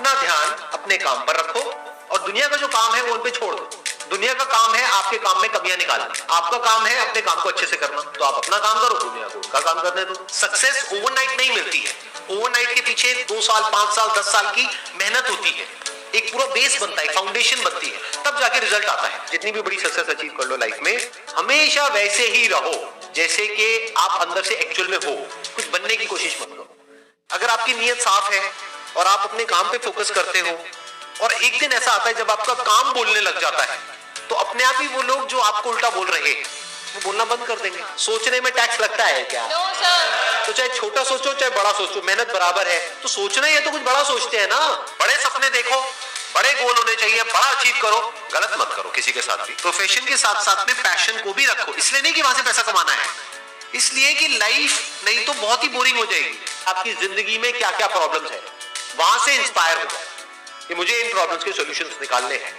अपना ध्यान अपने काम पर रखो और दुनिया का जो काम है वो उन पे छोड़ दो। दुनिया का काम है आपके काम में कमियां निकालना, आपका काम है अपने काम को अच्छे से करना। तो आप अपना काम करो, दुनिया को उनका काम करने दो। सक्सेस ओवरनाइट नहीं मिलती है। ओवरनाइट के पीछे 2 साल 5 साल 10 साल की मेहनत होती है, एक पूरा बेस बनता है, फाउंडेशन बनती है, तब जाके रिजल्ट आता है। जितनी भी बड़ी सक्सेस अचीव कर लो लाइफ में, हमेशा वैसे ही रहो जैसे कि आप अंदर से एक्चुअल में हो, कुछ बनने की कोशिश मत करो। अगर आपकी नीयत साफ है और आप अपने काम पे फोकस करते हो और एक दिन ऐसा आता है जब आपका काम बोलने लग जाता है, तो अपने आप ही वो लोग जो आपको उल्टा बोल रहे हैं वो बोलना बंद कर देंगे। सोचने में टैक्स लगता है क्या? No sir. तो चाहे छोटा सोचो चाहे बड़ा सोचो, मेहनत बराबर है। तो सोचना ही है तो कुछ बड़ा सोचते हैं ना। बड़े सपने देखो, बड़े गोल होने चाहिए, बड़ा अचीव करो, गलत मत करो किसी के साथ भी। प्रोफेशन के साथ साथ में पैशन को भी रखो, इसलिए नहीं कि वहां से पैसा कमाना है, इसलिए कि लाइफ नहीं तो बहुत ही बोरिंग हो जाएगी। आपकी जिंदगी में क्या क्या प्रॉब्लम्स है वहां से इंस्पायर हो जाए कि मुझे इन प्रॉब्लम्स के सॉल्यूशंस निकालने हैं।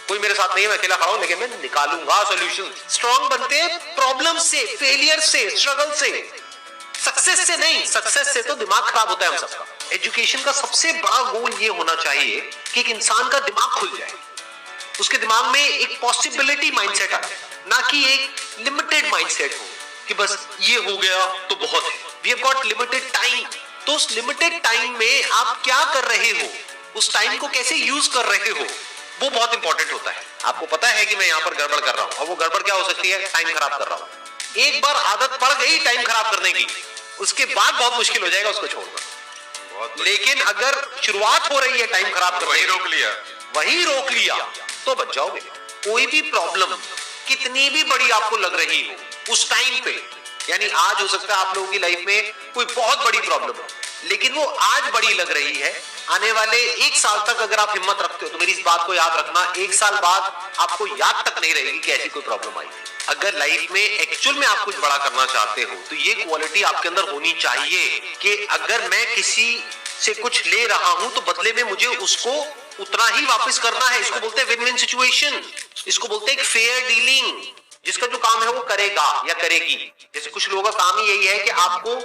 कोई मेरे साथ नहीं है, मैं अकेला खड़ा हूं, लेकिन मैं निकालूंगा सॉल्यूशन। स्ट्रॉन्ग बनते हैं प्रॉब्लम से, फेलियर से, स्ट्रगल से, सक्सेस से नहीं। सक्सेस से तो दिमाग खराब होता है हम सबका। एजुकेशन का सबसे बड़ा गोल ये होना चाहिए कि एक इंसान का दिमाग खुल जाए, उसके दिमाग में एक पॉसिबिलिटी माइंडसेट आए, ना कि एक लिमिटेड माइंडसेट हो कि बस ये हो गया तो बहुत है। We have got limited time, तो उस लिमिटेड टाइम में आप क्या कर रहे हो, उस टाइम को कैसे यूज कर रहे हो, वो बहुत इंपॉर्टेंट होता है। आपको पता है कि मैं यहाँ पर गड़बड़ कर रहा हूँ, और वो गड़बड़ क्या हो सकती है? टाइम खराब कर रहा हूँ। एक बार आदत पड़ गई टाइम खराब करने की, उसके बाद बहुत मुश्किल हो जाएगा उसको छोड़ना। लेकिन अगर शुरुआत हो रही है टाइम खराब करने की, वही रोक लिया तो बच जाओगे। कोई भी प्रॉब्लम कितनी भी बड़ी आपको लग रही हो उस टाइम पे, यानी आज हो सकता है आप लोगों की लाइफ में कोई बहुत बड़ी प्रॉब्लम हो, लेकिन वो आज बड़ी लग रही है, आने वाले 1 साल तक अगर आप हिम्मत रखते हो तो मेरी इस बात को याद रखना, 1 साल बाद आपको याद तक नहीं रहेगी कि ऐसी कोई प्रॉब्लम आई। अगर लाइफ में एक्चुअल में आप कुछ बड़ा करना चाहते हो तो ये क्वालिटी आपके अंदर होनी चाहिए कि अगर मैं किसी से कुछ ले रहा हूं तो बदले में मुझे उसको उतना ही वापस करना है। इसको बोलते हैं विन विन सिचुएशन, इसको बोलते हैं फेयर डीलिंग। जिसका जो काम है वो करेगा या करेगी। जैसे कुछ लोगों का काम ही यही है कि आपको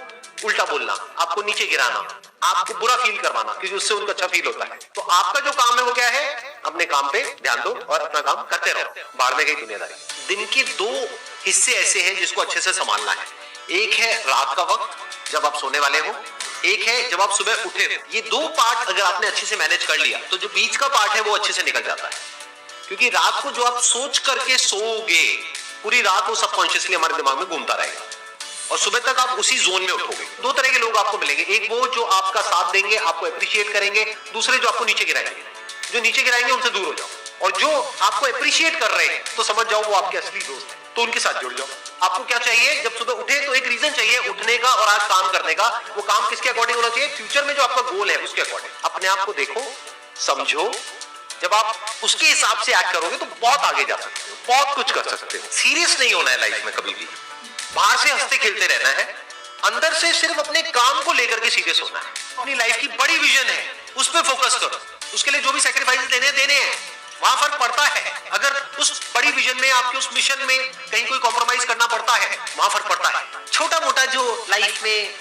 उल्टा बोलना, आपको नीचे गिराना, आपको बुरा फील करवाना, क्योंकि उससे उनको अच्छा फील होता है। तो आपका जो काम है वो क्या है? अपने काम पे ध्यान दो और अपना काम करते रहो, बाहर में गई दुनियादारी। दिन के 2 हिस्से ऐसे हैं जिसको अच्छे से संभालना है। एक है रात का वक्त जब आप सोने वाले हो, एक है जब आप सुबह उठे हो। ये 2 पार्ट अगर आपने अच्छे से मैनेज कर लिया तो जो बीच का पार्ट है वो अच्छे से निकल जाता है। क्योंकि रात को जो आप सोच करके सोओगे, पूरी रात वो सबकॉन्शियसली हमारे दिमाग में घूमता रहेगा और सुबह तक आप उसी जोन में उठोगे। 2 तरह के लोग आपको मिलेंगे, एक वो जो आपका साथ देंगे, आपको अप्रिशिएट करेंगे, दूसरे जो आपको नीचे गिराएंगे। जो नीचे गिराएंगे उनसे दूर हो जाओ, और जो आपको अप्रिशिएट कर रहे हैं तो समझ जाओ वो आपके असली दोस्त हैं, तो उनके साथ जुड़ जाओ। आपको क्या चाहिए? जब सुबह उठे तो एक रीजन चाहिए उठने का और आज काम करने का। वो काम किसके अकॉर्डिंग होना चाहिए? फ्यूचर में जो आपका गोल है उसके अकॉर्डिंग। अपने आप को देखो, समझो, जब आप उसके हिसाब से एक्ट करोगे तो बहुत आगे जा सकते हो, बहुत कुछ कर सकते हो। सीरियस नहीं होना है लाइफ में कभी भी, बाहर से हंसते खेलते रहना है, अंदर से सिर्फ अपने काम को लेकर के सीरियस होना है। अपनी लाइफ की बड़ी विजन है, उस पर फोकस करो, उसके लिए जो भी सैक्रिफाइस देने हैं वहां फर्क पड़ता है। अगर उस बड़ी विजन में, आपके उस मिशन में कहीं कोई कॉम्प्रोमाइज करना पड़ता है, वहां फर्क पड़ता है। छोटा मोटा जो लाइफ में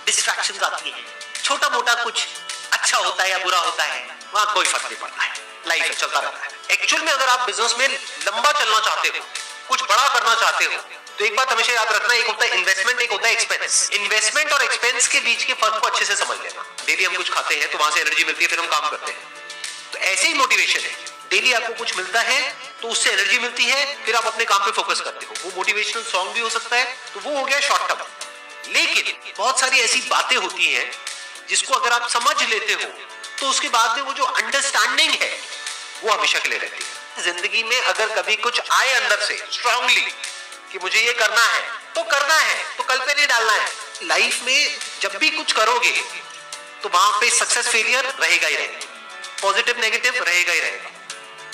डिस्ट्रैक्शंस आती है, छोटा मोटा कुछ अच्छा होता है या बुरा होता है, वहां कोई फर्क नहीं पड़ता है, लाइफ चलता रहता है। एक्चुअल में अगर आप बिजनेस में लंबा चलना चाहते हो, कुछ बड़ा करना चाहते हो, तो एक बात हमेशा याद रखना, एक होता है इन्वेस्टमेंट, एक होता है एक्सपेंस। इन्वेस्टमेंट और एक्सपेंस के बीच के फर्क को अच्छे से समझ लेना। डेली हम कुछ खाते हैं तो वहां से एनर्जी मिलती है, फिर हम काम करते हैं। तो ऐसे ही मोटिवेशन है, डेली आपको कुछ मिलता है तो उससे एनर्जी मिलती है, फिर आप अपने काम पे फोकस करते हो। वो मोटिवेशनल सॉन्ग भी हो सकता है, तो वो हो गया शॉर्ट टर्म। लेकिन बहुत सारी ऐसी बातें होती हैं जिसको अगर आप समझ लेते हो तो उसके बाद में वो जो अंडरस्टैंडिंग है वो हमेशा के लिए रहती है। जिंदगी में अगर कभी कुछ आए अंदर से स्ट्रांगली कि मुझे ये करना है, तो कल पे नहीं डालना है। लाइफ में जब भी कुछ करोगे तो वहां पे सक्सेस फेलियर रहेगा ही रहेगा, पॉजिटिव नेगेटिव रहेगा ही रहेगा,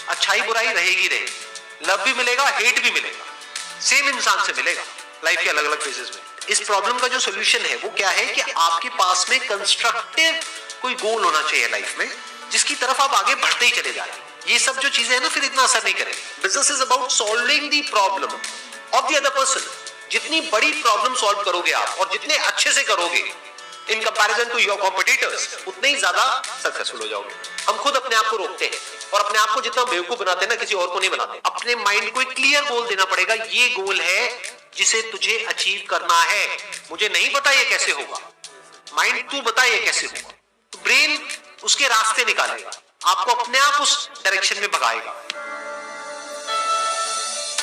अच्छाई बुराई रहेगी रहेगी, लव भी मिलेगा, हेट भी मिलेगा, सेम इंसान से मिलेगा लाइफ के अलग अलग फेजेस में। इस प्रॉब्लम का जो सोल्यूशन है वो क्या है कि आपके पास में कंस्ट्रक्टिव कोई गोल होना चाहिए लाइफ में, जिसकी तरफ आप आगे बढ़ते ही चले जा रहे हैं। ये सब जो चीजें हैं ना, फिर इतना असर नहीं करेंगे। Business is about solving the problem of the other person. जितनी बड़ी प्रॉब्लम सॉल्व करोगे आप और जितने अच्छे से करोगे, in comparison to your competitors, उतने ही ज्यादा सक्सेसफुल हो जाओगे। हम खुद अपने आप को रोकते हैं और अपने आप को जितना बेवकूफ बनाते हैं ना, किसी और को नहीं बनाते। अपने माइंड को एक क्लियर गोल देना पड़ेगा, ये गोल है जिसे तुझे अचीव करना है। मुझे नहीं पता ये कैसे होगा, माइंड तू बता ये कैसे होगा, तो ब्रेन उसके रास्ते निकालेगा, आपको अपने आप उस डायरेक्शन में भगाएगा।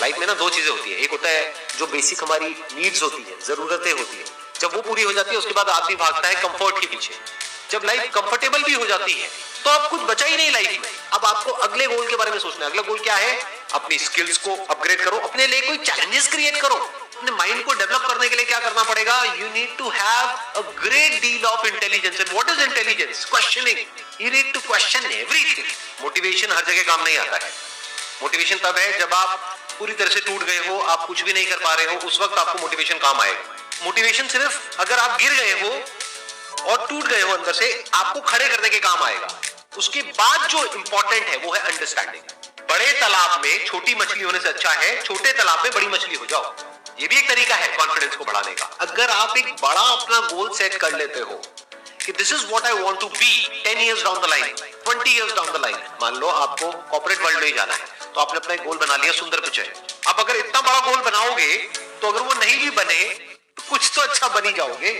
लाइफ में ना दो चीजें होती है, एक होता है जो बेसिक हमारी नीड्स होती है, जरूरतें होती है, जब वो पूरी हो जाती है उसके बाद आदमी भागता है कंफर्ट के पीछे। जब लाइफ कंफर्टेबल भी हो जाती है तो अब कुछ बचा ही नहीं लाइफ में। अब आपको अगले गोल के बारे में सोचना है। अगला गोल क्या है? अपनी स्किल्स को अपग्रेड करो, अपने लिए कोई चैलेंजेस क्रिएट करो। अपने माइंड को डेवलप करने के लिए क्या करना पड़ेगा? You need to have a great deal of intelligence. And what is intelligence? Questioning. You need to question everything. Motivation हर जगह काम नहीं आता है। मोटिवेशन तब है जब आप पूरी तरह से टूट गए हो, आप कुछ भी नहीं कर पा रहे हो, उस वक्त आपको मोटिवेशन काम आएगा। मोटिवेशन सिर्फ अगर आप गिर गए हो और टूट गए हो अंदर से, आपको खड़े करने के काम आएगा। उसके बाद जो इंपॉर्टेंट है वो है अंडरस्टैंडिंग। बड़े तालाब में छोटी मछली होने से अच्छा है छोटे तालाब में बड़ी मछली हो जाओ। ये भी एक तरीका है कॉन्फिडेंस को बढ़ाने का। अगर आप एक बड़ा अपना गोल सेट कर लेते हो कि this is what I want to be 10 years down the line, 20 years down the line. मान लो आपको कॉर्पोरेट वर्ल्ड में ही जाना है, तो आपने अपना एक गोल बना लिया सुंदर पिचाई। अब अगर इतना बड़ा गोल बनाओगे तो अगर वो नहीं भी बने तो कुछ तो अच्छा बन ही जाओगे।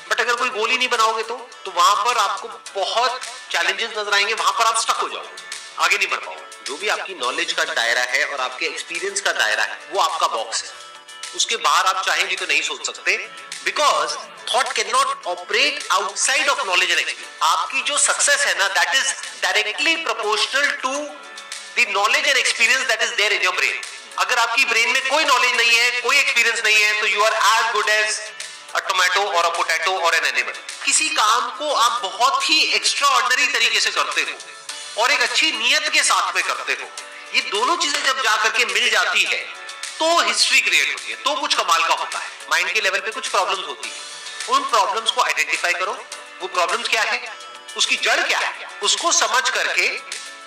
बट अगर कोई गोल ही नहीं बनाओगे तो वहां पर आपको बहुत चैलेंजेस नजर आएंगे, वहां पर आप स्टक हो जाओगे, आगे नहीं बढ़ पाओगे। जो भी आपकी नॉलेज का दायरा है और आपके एक्सपीरियंस का दायरा है वो आपका बॉक्स है। उसके बाहर आप चाहेंगे तो नहीं सोच सकते, because thought can not operate outside of knowledge and experience. आपकी जो सक्सेस है ना, that is directly proportional to the knowledge and experience that is there in your brain. अगर आपकी ब्रेन में कोई नॉलेज नहीं है, कोई एक्सपीरियंस नहीं है, तो you are as good as a tomato और अ पोटैटो और एन एनिमल। किसी काम को आप बहुत ही एक्स्ट्रा ऑर्डिनरी तरीके से करते हो और एक अच्छी नीयत के साथ में करते हो, ये दोनों चीजें जब जा करके मिल जाती है तो हिस्ट्री क्रिएट होती है, तो कुछ कमाल का होता है। माइंड के लेवल पे कुछ प्रॉब्लम्स होती है, उन प्रॉब्लम्स को आइडेंटिफाई करो। वो प्रॉब्लम्स क्या है, उसकी जड़ क्या है, उसको समझ करके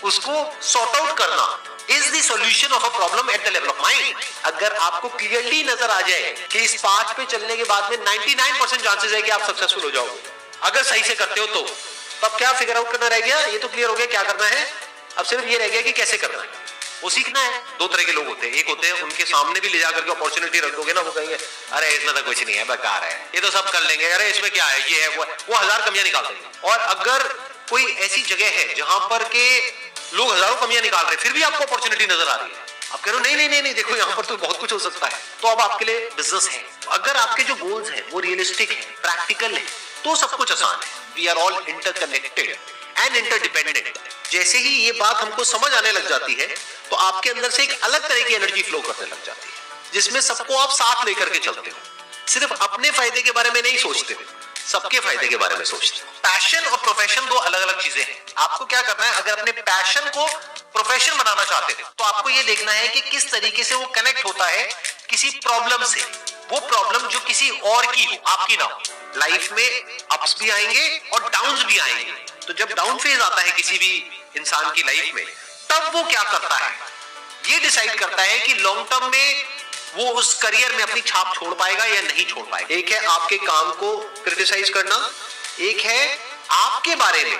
उसको सॉर्ट आउट करना is the solution of a problem at the level of mind. अगर आपको क्लियरली नजर आ जाए कि इस पाथ पे चलने के बाद में 99% चांसेस है कि आप सक्सेसफुल हो जाओगे अगर सही से करते हो, तो तब क्या फिगर आउट करना रह गया? ये तो क्लियर हो गया क्या करना है, अब सिर्फ ये रह गया कि कैसे करना है, वो सीखना है। दो तरह के लोग होते हैं, एक होते हैं उनके सामने भी ले जाकर के अपॉर्चुनिटी रख दोगे ना, वो कहेंगे अरे इसमें तो कुछ नहीं है, बेकार है, ये तो सब कर लेंगे, अरे इसमें क्या है, ये है वो 1000 कमियां निकाल देंगे। और अगर कोई ऐसी जगह है जहां पर के लोग हजारों कमियां निकाल रहे हैं फिर भी आपको अपॉर्चुनिटी नजर आ रही है, आप कह रहे हो नहीं देखो यहाँ पर तो बहुत कुछ हो सकता है, तो अब आपके लिए बिजनेस है। अगर आपके जो गोल्स हैं वो रियलिस्टिक है, प्रैक्टिकल है, तो सब कुछ आसान है। We are all interconnected and interdependent. जैसे ही ये बात हमको समझ आने लग जाती है तो आपके अंदर से एक अलग तरह की एनर्जी फ्लो करने लग जाती है, जिसमें सबको आप साथ लेकर के चलते हो। सिर्फ अपने फायदे के बारे में नहीं सोचते हो, सबके फायदे के बारे में सोचते हो। पैशन और प्रोफेशन दो अलग अलग चीजें हैं। आपको क्या करना है, अगर अपने पैशन को प्रोफेशन बनाना चाहते हो तो आपको ये देखना है कि किस तरीके से वो कनेक्ट होता है किसी प्रॉब्लम से, वो प्रॉब्लम जो किसी और की हो, आपकी ना हो। लाइफ में अप्स भी आएंगे और डाउन्स भी आएंगे, तो जब डाउन फेज आता है किसी भी इंसान की लाइफ में, तब वो क्या करता है, ये डिसाइड करता है कि लॉन्ग टर्म में वो उस करियर में अपनी छाप छोड़ पाएगा या नहीं छोड़ पाएगा। एक है आपके काम को क्रिटिसाइज करना, एक है आपके बारे में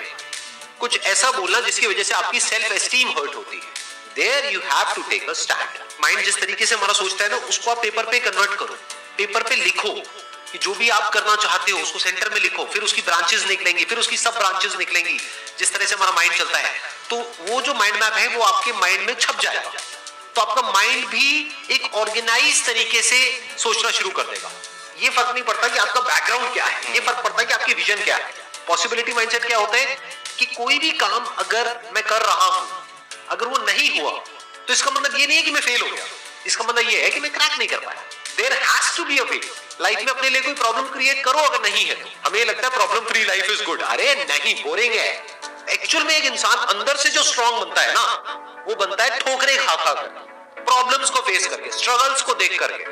कुछ ऐसा बोलना जिसकी वजह से आपकी सेल्फ एस्टीम हर्ट होती है। There you have to take a stand. Mind जिस तरीके से हमारा सोचता है ना, उसको आप पेपर पे कन्वर्ट करो, पेपर पे लिखो कि जो भी आप करना चाहते हो उसको सेंटर में लिखो, फिर उसकी ब्रांचेस निकलेंगी, फिर उसकी सब ब्रांचेस निकलेंगी। जिस तरह से हमारा माइंड चलता है, तो वो जो माइंड मैप है वो आपके माइंड में छप जाएगा, तो आपका माइंड भी एक ऑर्गेनाइज तरीके से सोचना शुरू कर देगा। ये फर्क नहीं पड़ता कि आपका बैकग्राउंड क्या है, ये फर्क पड़ता है कि आपकी विजन क्या है। पॉसिबिलिटी माइंडसेट क्या होता है कि कोई भी काम अगर मैं कर रहा हूं, अगर वो नहीं हुआ तो इसका मतलब ये नहीं है कि मैं फेल हो गया, इसका मतलब ये है कि मैं क्रैक नहीं कर पाया। There has to be a way. Life में अपने लिए कोई प्रॉब्लम क्रिएट करो, अगर नहीं है तो हमें लगता है problem free life is good. अरे नहीं, बोरिंग है। एक्चुअल में एक इंसान अंदर से जो स्ट्रांग बनता है ना, वो बनता है ठोकरे खा खा कर, प्रॉब्लम्स को फेस करके, स्ट्रगल्स को देख करके।